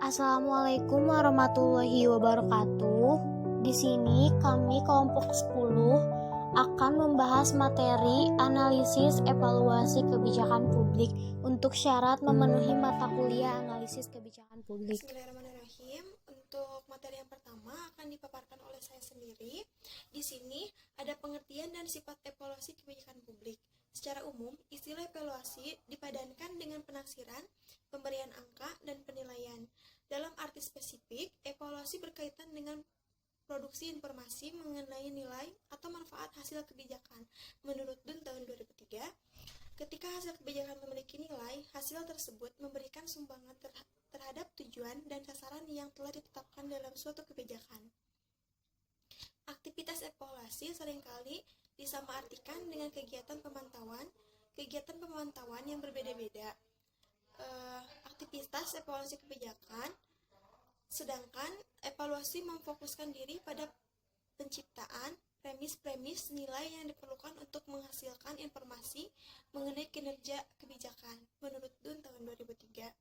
Assalamualaikum warahmatullahi wabarakatuh. Di sini kami kelompok 10 akan membahas materi analisis evaluasi kebijakan publik untuk syarat memenuhi mata kuliah analisis kebijakan publik. Bismillahirrahmanirrahim. Untuk materi yang pertama akan dipaparkan oleh saya sendiri. Di sini ada pengertian dan sifat evaluasi kebijakan publik. Secara umum, istilah evaluasi dipadankan dengan penaksiran, pemberian angka, dan penilaian. Dalam arti spesifik, evaluasi berkaitan dengan produksi informasi mengenai nilai atau manfaat hasil kebijakan. Menurut DUN tahun 2003, ketika hasil kebijakan memiliki nilai, hasil tersebut memberikan sumbangan terhadap tujuan dan sasaran yang telah ditetapkan dalam suatu kebijakan. Aktivitas evaluasi seringkali disamaartikan dengan kegiatan pemantauan yang berbeda-beda. Aktivitas evaluasi kebijakan, sedangkan evaluasi memfokuskan diri pada penciptaan premis-premis nilai yang diperlukan untuk menghasilkan informasi mengenai kinerja kebijakan. Menurut DUN tahun 2003.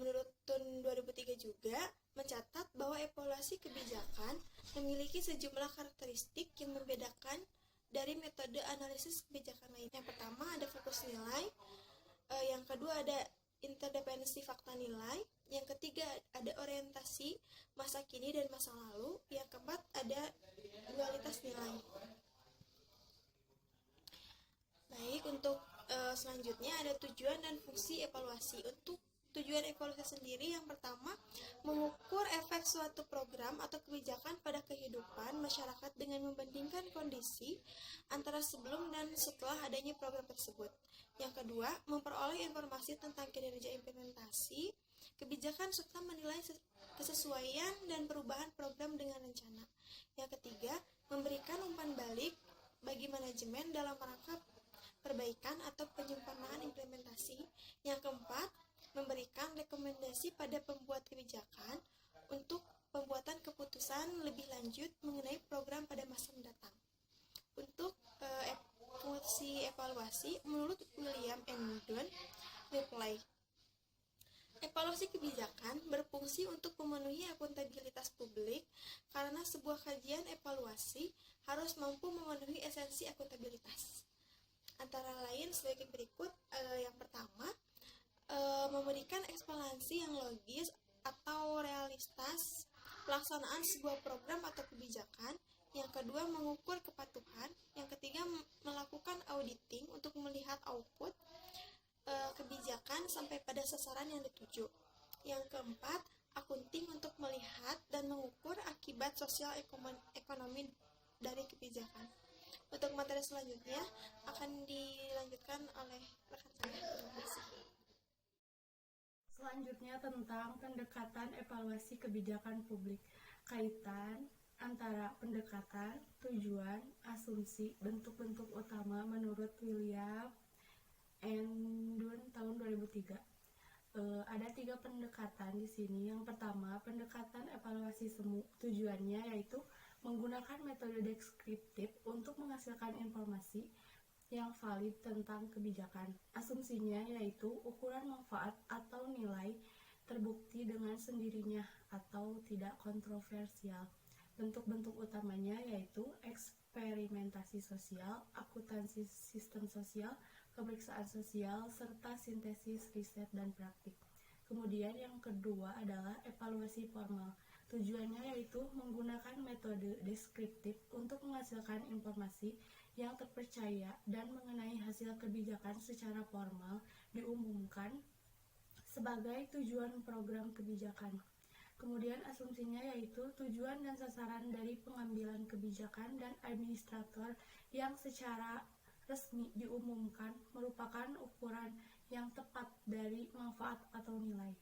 Menurut DUN 2003 juga mencatat bahwa evaluasi kebijakan memiliki sejumlah karakteristik yang membedakan dari metode analisis kebijakan lain. Yang pertama ada fokus nilai, yang kedua ada interdependensi fakta nilai, yang ketiga ada orientasi masa kini dan masa lalu, yang keempat ada dualitas nilai. Baik, untuk selanjutnya ada tujuan dan fungsi evaluasi. Untuk tujuan evaluasi sendiri, yang pertama, mengukur efek suatu program atau kebijakan pada kehidupan masyarakat dengan membandingkan kondisi antara sebelum dan setelah adanya program tersebut. Yang kedua, memperoleh informasi tentang kinerja implementasi kebijakan serta menilai kesesuaian dan perubahan program dengan rencana. Yang ketiga, memberikan umpan balik bagi manajemen dalam rangka perbaikan atau penyempurnaan implementasi. Yang keempat, memberikan rekomendasi pada pembuat kebijakan untuk pembuatan keputusan lebih lanjut mengenai program pada masa mendatang. Untuk fungsi evaluasi, menurut William M. Dunn, reply, evaluasi kebijakan berfungsi untuk memenuhi akuntabilitas publik karena sebuah kajian evaluasi harus mampu memenuhi esensi akuntabilitas. Antara lain sebagai berikut. Yang pertama, memberikan eksplanasi yang logis atau realistas pelaksanaan sebuah program atau kebijakan. Yang kedua, mengukur kepatuhan. Yang ketiga, melakukan auditing untuk melihat output kebijakan sampai pada sasaran yang dituju. Yang keempat, akunting untuk melihat dan mengukur akibat sosial ekonomi dari kebijakan. Untuk materi selanjutnya akan dilanjutkan oleh rekan saya. Terima kasih. Selanjutnya tentang pendekatan evaluasi kebijakan publik. Kaitan antara pendekatan, tujuan, asumsi, bentuk-bentuk utama menurut William M. Dunn tahun 2003. Ada 3 pendekatan di sini. Yang pertama, pendekatan evaluasi semu. Tujuannya yaitu menggunakan metode deskriptif untuk menghasilkan informasi yang valid tentang kebijakan. Asumsinya yaitu ukuran manfaat atau nilai terbukti dengan sendirinya atau tidak kontroversial. Bentuk-bentuk utamanya yaitu eksperimentasi sosial, akuntansi sistem sosial, pemeriksaan sosial, serta sintesis riset dan praktik. Kemudian yang kedua adalah evaluasi formal. Tujuannya yaitu menggunakan metode deskriptif untuk menghasilkan informasi yang terpercaya dan mengenai hasil kebijakan secara formal diumumkan sebagai tujuan program kebijakan. Kemudian asumsinya yaitu tujuan dan sasaran dari pengambilan kebijakan dan administrator yang secara resmi diumumkan merupakan ukuran yang tepat dari manfaat atau nilai.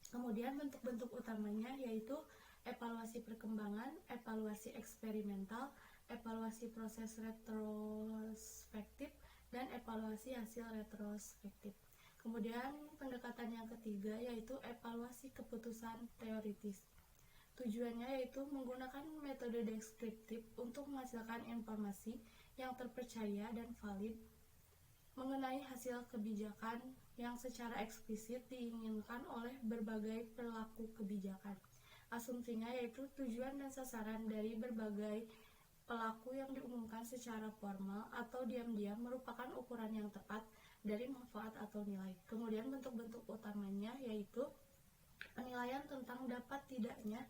Kemudian bentuk-bentuk utamanya yaitu evaluasi perkembangan, evaluasi eksperimental, evaluasi proses retrospektif, dan evaluasi hasil retrospektif. Kemudian pendekatan yang ketiga yaitu evaluasi keputusan teoritis. Tujuannya yaitu menggunakan metode deskriptif untuk menghasilkan informasi yang terpercaya dan valid mengenai hasil kebijakan yang secara eksplisit diinginkan oleh berbagai perilaku kebijakan. Asumsinya yaitu tujuan dan sasaran dari berbagai pelaku yang diumumkan secara formal atau diam-diam merupakan ukuran yang tepat dari manfaat atau nilai. Kemudian bentuk-bentuk utamanya yaitu penilaian tentang dapat tidaknya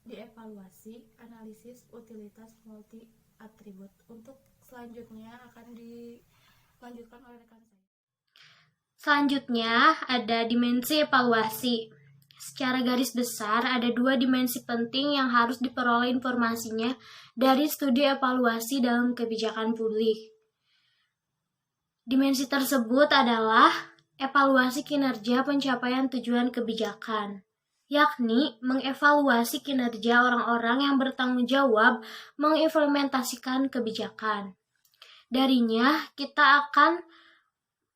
dievaluasi, analisis, utilitas, multi atribut. Untuk selanjutnya akan dilanjutkan oleh rekan saya. Selanjutnya ada dimensi evaluasi. Secara garis besar ada 2 dimensi penting yang harus diperoleh informasinya dari studi evaluasi dalam kebijakan publik. Dimensi tersebut adalah evaluasi kinerja pencapaian tujuan kebijakan, yakni mengevaluasi kinerja orang-orang yang bertanggung jawab mengimplementasikan kebijakan. Darinya kita akan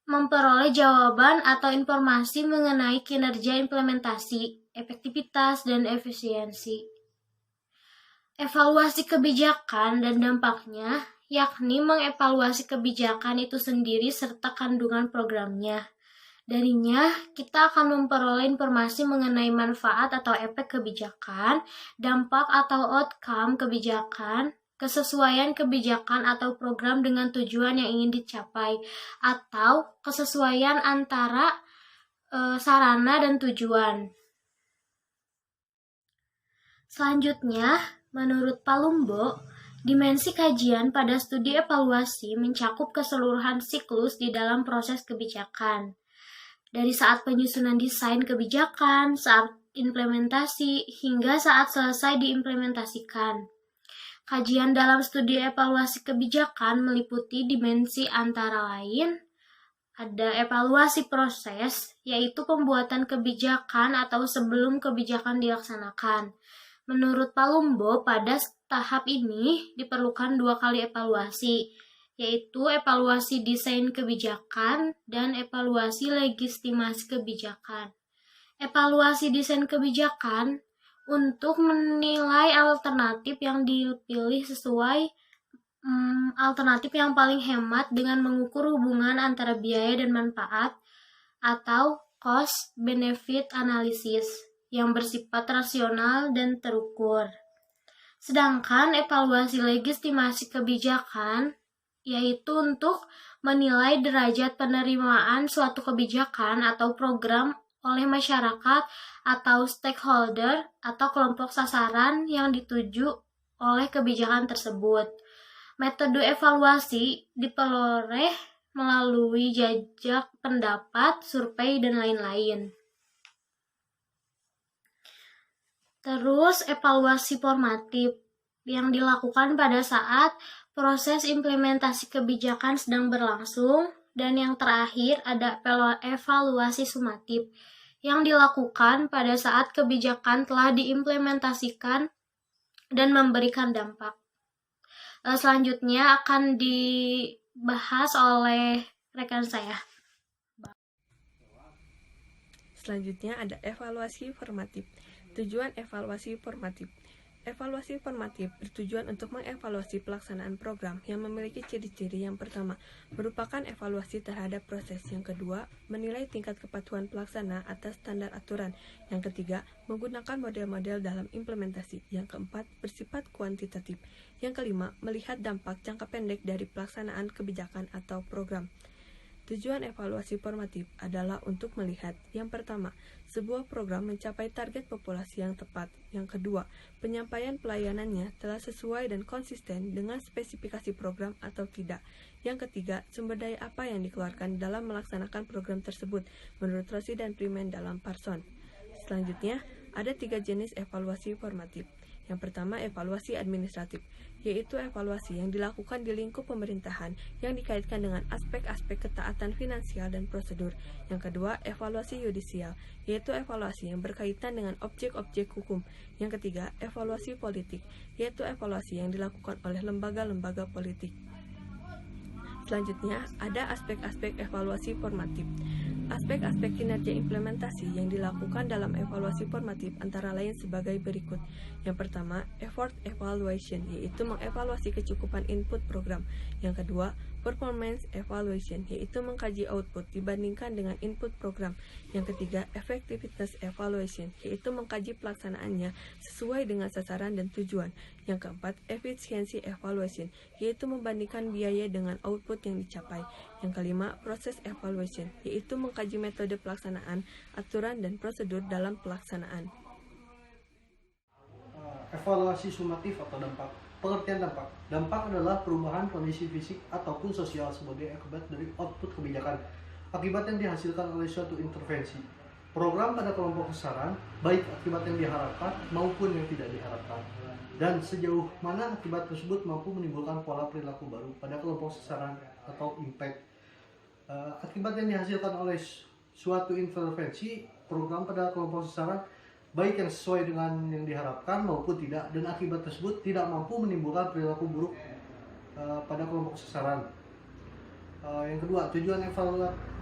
memperoleh jawaban atau informasi mengenai kinerja implementasi, efektivitas, dan efisiensi. Evaluasi kebijakan dan dampaknya, yakni mengevaluasi kebijakan itu sendiri serta kandungan programnya. Darinya, kita akan memperoleh informasi mengenai manfaat atau efek kebijakan, dampak atau outcome kebijakan, kesesuaian kebijakan atau program dengan tujuan yang ingin dicapai, atau kesesuaian antara sarana dan tujuan. Selanjutnya, menurut Palumbo, dimensi kajian pada studi evaluasi mencakup keseluruhan siklus di dalam proses kebijakan. Dari saat penyusunan desain kebijakan, saat implementasi, hingga saat selesai diimplementasikan. Kajian dalam studi evaluasi kebijakan meliputi dimensi antara lain ada evaluasi proses, yaitu pembuatan kebijakan atau sebelum kebijakan dilaksanakan. Menurut Palumbo, pada tahap ini diperlukan 2 kali evaluasi, yaitu evaluasi desain kebijakan dan evaluasi legitimasi kebijakan. Evaluasi desain kebijakan untuk menilai alternatif yang dipilih sesuai alternatif yang paling hemat dengan mengukur hubungan antara biaya dan manfaat atau cost benefit analysis yang bersifat rasional dan terukur. Sedangkan evaluasi legitimasi kebijakan yaitu untuk menilai derajat penerimaan suatu kebijakan atau program oleh masyarakat atau stakeholder atau kelompok sasaran yang dituju oleh kebijakan tersebut. Metode evaluasi diperoleh melalui jajak pendapat, survei, dan lain-lain. Terus evaluasi formatif yang dilakukan pada saat proses implementasi kebijakan sedang berlangsung, dan yang terakhir ada evaluasi sumatif yang dilakukan pada saat kebijakan telah diimplementasikan dan memberikan dampak. Selanjutnya akan dibahas oleh rekan saya. Selanjutnya ada evaluasi formatif. Tujuan evaluasi formatif. Evaluasi formatif bertujuan untuk mengevaluasi pelaksanaan program yang memiliki ciri-ciri. Yang pertama, merupakan evaluasi terhadap proses. Yang kedua, menilai tingkat kepatuhan pelaksana atas standar aturan. Yang ketiga, menggunakan model-model dalam implementasi. Yang keempat, bersifat kuantitatif. Yang kelima, melihat dampak jangka pendek dari pelaksanaan kebijakan atau program. Tujuan evaluasi formatif adalah untuk melihat, yang pertama, sebuah program mencapai target populasi yang tepat. Yang kedua, penyampaian pelayanannya telah sesuai dan konsisten dengan spesifikasi program atau tidak. Yang ketiga, sumber daya apa yang dikeluarkan dalam melaksanakan program tersebut menurut Rossi dan Freeman dalam Parson. Selanjutnya, ada 3 jenis evaluasi formatif. Yang pertama, evaluasi administratif, yaitu evaluasi yang dilakukan di lingkup pemerintahan yang dikaitkan dengan aspek-aspek ketaatan finansial dan prosedur. Yang kedua, evaluasi yudisial, yaitu evaluasi yang berkaitan dengan objek-objek hukum. Yang ketiga, evaluasi politik, yaitu evaluasi yang dilakukan oleh lembaga-lembaga politik. Selanjutnya, ada aspek-aspek evaluasi formatif. Aspek-aspek kinerja implementasi yang dilakukan dalam evaluasi formatif antara lain sebagai berikut. Yang pertama, effort evaluation, yaitu mengevaluasi kecukupan input program. Yang kedua, performance evaluation, yaitu mengkaji output dibandingkan dengan input program. Yang ketiga, effectiveness evaluation, yaitu mengkaji pelaksanaannya sesuai dengan sasaran dan tujuan. Yang keempat, efficiency evaluation, yaitu membandingkan biaya dengan output yang dicapai. Yang kelima, process evaluation, yaitu mengkaji metode pelaksanaan, aturan, dan prosedur dalam pelaksanaan. Evaluasi sumatif atau dampak. Pengertian dampak. Dampak adalah perubahan kondisi fisik ataupun sosial sebagai akibat dari output kebijakan. Akibat yang dihasilkan oleh suatu intervensi. Program pada kelompok sasaran, baik akibat yang diharapkan maupun yang tidak diharapkan. Dan sejauh mana akibat tersebut mampu menimbulkan pola perilaku baru pada kelompok sasaran atau impact. Akibat yang dihasilkan oleh suatu intervensi program pada kelompok sasaran baik yang sesuai dengan yang diharapkan maupun tidak, dan akibat tersebut tidak mampu menimbulkan perilaku buruk pada kelompok sasaran. Yang kedua, tujuan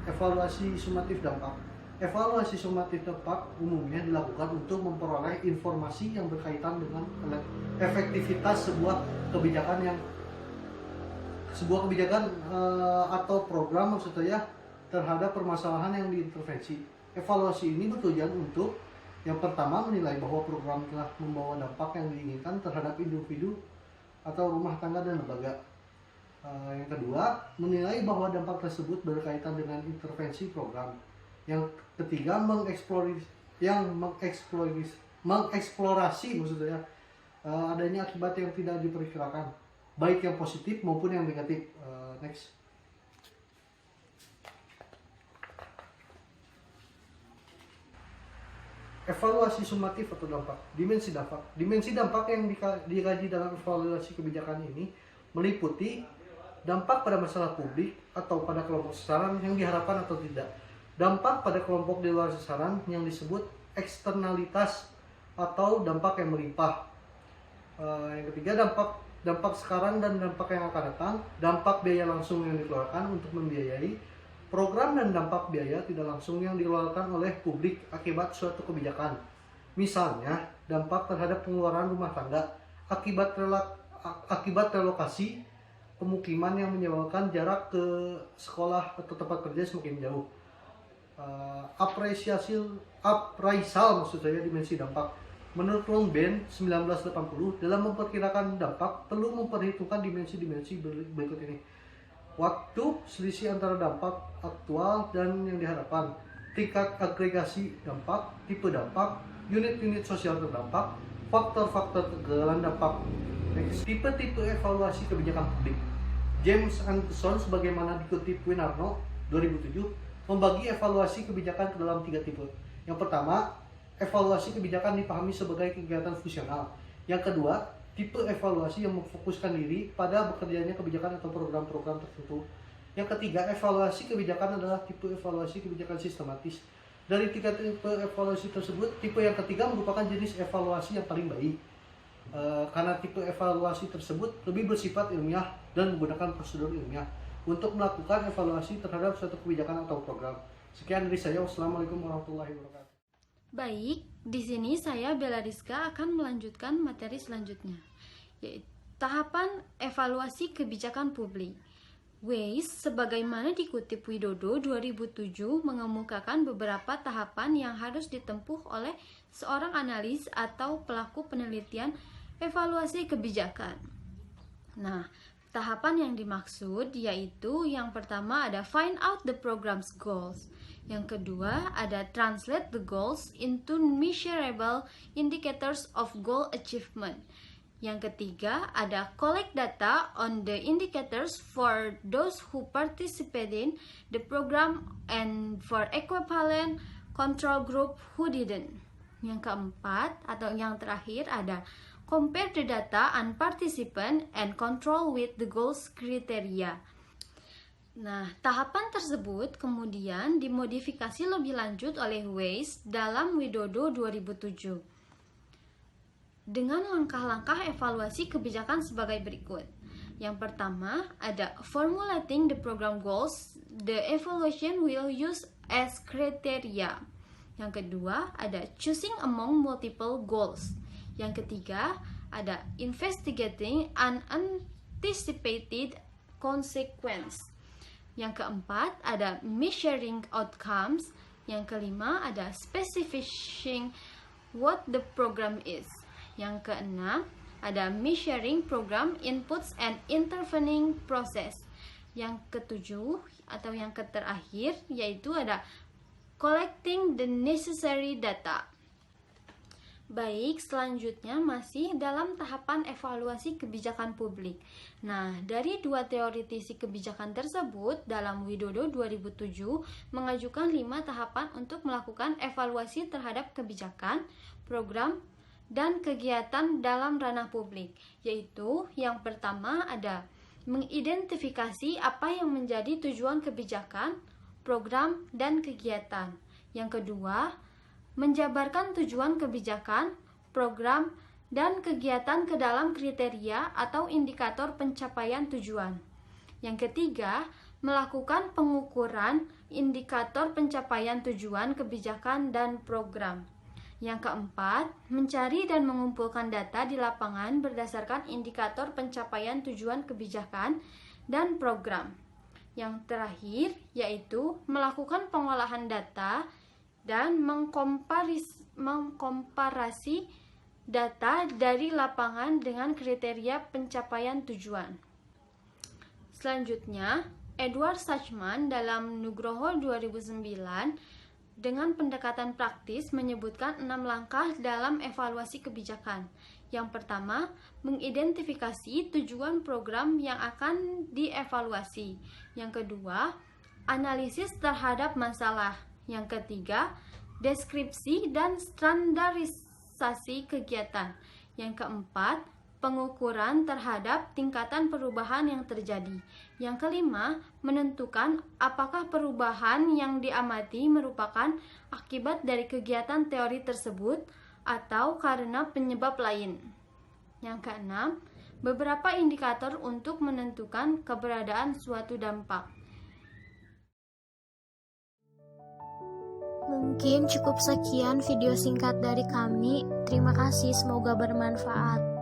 evaluasi sumatif dampak. Evaluasi sumatif dampak umumnya dilakukan untuk memperoleh informasi yang berkaitan dengan efektivitas sebuah kebijakan atau program maksud saya terhadap permasalahan yang diintervensi. Evaluasi ini bertujuan untuk yang pertama, menilai bahwa program telah membawa dampak yang diinginkan terhadap individu atau rumah tangga dan lembaga. Yang kedua, menilai bahwa dampak tersebut berkaitan dengan intervensi program. Yang ketiga, mengeksplorasi maksudnya adanya akibat yang tidak diperkirakan, baik yang positif maupun yang negatif. Next. Evaluasi sumatif atau dampak. Dimensi dampak. Dimensi dampak yang dikaji dalam evaluasi kebijakan ini meliputi dampak pada masalah publik atau pada kelompok sasaran yang diharapkan atau tidak. Dampak pada kelompok di luar sasaran yang disebut eksternalitas atau dampak yang melimpah. Yang ketiga, dampak sekarang dan dampak yang akan datang. Dampak biaya langsung yang dikeluarkan untuk membiayai program dan dampak biaya tidak langsung yang dikeluarkan oleh publik akibat suatu kebijakan. Misalnya, dampak terhadap pengeluaran rumah tangga akibat relokasi pemukiman yang menyebabkan jarak ke sekolah atau tempat kerja semakin jauh. Appraisal maksud saya dimensi dampak. Menurut Longben 1980, dalam memperkirakan dampak perlu memperhitungkan dimensi-dimensi berikut ini. Waktu, selisih antara dampak aktual dan yang diharapkan, tingkat agregasi dampak, tipe dampak, unit-unit sosial terdampak, faktor-faktor kegagalan dampak. Tipe-tipe evaluasi kebijakan publik. James Anderson sebagaimana dikutip Winarno 2007 membagi evaluasi kebijakan ke dalam 3 tipe. Yang pertama, evaluasi kebijakan dipahami sebagai kegiatan fungsional. Yang kedua, tipe evaluasi yang memfokuskan diri pada bekerjanya kebijakan atau program-program tertentu. Yang ketiga, evaluasi kebijakan adalah tipe evaluasi kebijakan sistematis. Dari 3 tipe evaluasi tersebut, tipe yang ketiga merupakan jenis evaluasi yang paling baik. Karena tipe evaluasi tersebut lebih bersifat ilmiah dan menggunakan prosedur ilmiah untuk melakukan evaluasi terhadap suatu kebijakan atau program. Sekian dari saya. Wassalamualaikum warahmatullahi wabarakatuh. Baik, di sini saya Bella Rizka akan melanjutkan materi selanjutnya, yaitu tahapan evaluasi kebijakan publik. Weiss, sebagaimana dikutip Widodo 2007, mengemukakan beberapa tahapan yang harus ditempuh oleh seorang analis atau pelaku penelitian evaluasi kebijakan. Nah, tahapan yang dimaksud yaitu yang pertama ada find out the program's goals. Yang kedua ada translate the goals into measurable indicators of goal achievement. Yang ketiga ada collect data on the indicators for those who participate in the program and for equivalent control group who didn't. Yang keempat atau yang terakhir ada compare the data on participant and control with the goals criteria. Nah, tahapan tersebut kemudian dimodifikasi lebih lanjut oleh Weiss dalam Widodo 2007 dengan langkah-langkah evaluasi kebijakan sebagai berikut. Yang pertama ada formulating the program goals, the evaluation will use as criteria. Yang kedua ada choosing among multiple goals. Yang ketiga ada investigating unanticipated consequence. Yang keempat ada measuring outcomes. Yang kelima ada specifying what the program is. Yang keenam ada measuring program inputs and intervening process. Yang ketujuh atau yang terakhir yaitu ada collecting the necessary data. Baik, selanjutnya masih dalam tahapan evaluasi kebijakan publik. Nah, dari dua teoritisi kebijakan tersebut, dalam Widodo 2007 mengajukan 5 tahapan untuk melakukan evaluasi terhadap kebijakan, program, dan kegiatan dalam ranah publik. Yaitu, yang pertama ada mengidentifikasi apa yang menjadi tujuan kebijakan, program, dan kegiatan. Yang kedua, menjabarkan tujuan kebijakan, program, dan kegiatan ke dalam kriteria atau indikator pencapaian tujuan. Yang ketiga, melakukan pengukuran indikator pencapaian tujuan kebijakan dan program. Yang keempat, mencari dan mengumpulkan data di lapangan berdasarkan indikator pencapaian tujuan kebijakan dan program. Yang terakhir, yaitu melakukan pengolahan data dan mengkomparasi data dari lapangan dengan kriteria pencapaian tujuan. Selanjutnya, Edward Sachman dalam Nugroho 2009 dengan pendekatan praktis menyebutkan 6 langkah dalam evaluasi kebijakan. Yang pertama, mengidentifikasi tujuan program yang akan dievaluasi. Yang kedua, analisis terhadap masalah. Yang ketiga, deskripsi dan standarisasi kegiatan. Yang keempat, pengukuran terhadap tingkatan perubahan yang terjadi. Yang kelima, menentukan apakah perubahan yang diamati merupakan akibat dari kegiatan teori tersebut atau karena penyebab lain. Yang keenam, beberapa indikator untuk menentukan keberadaan suatu dampak. Mungkin cukup sekian video singkat dari kami. Terima kasih, semoga bermanfaat.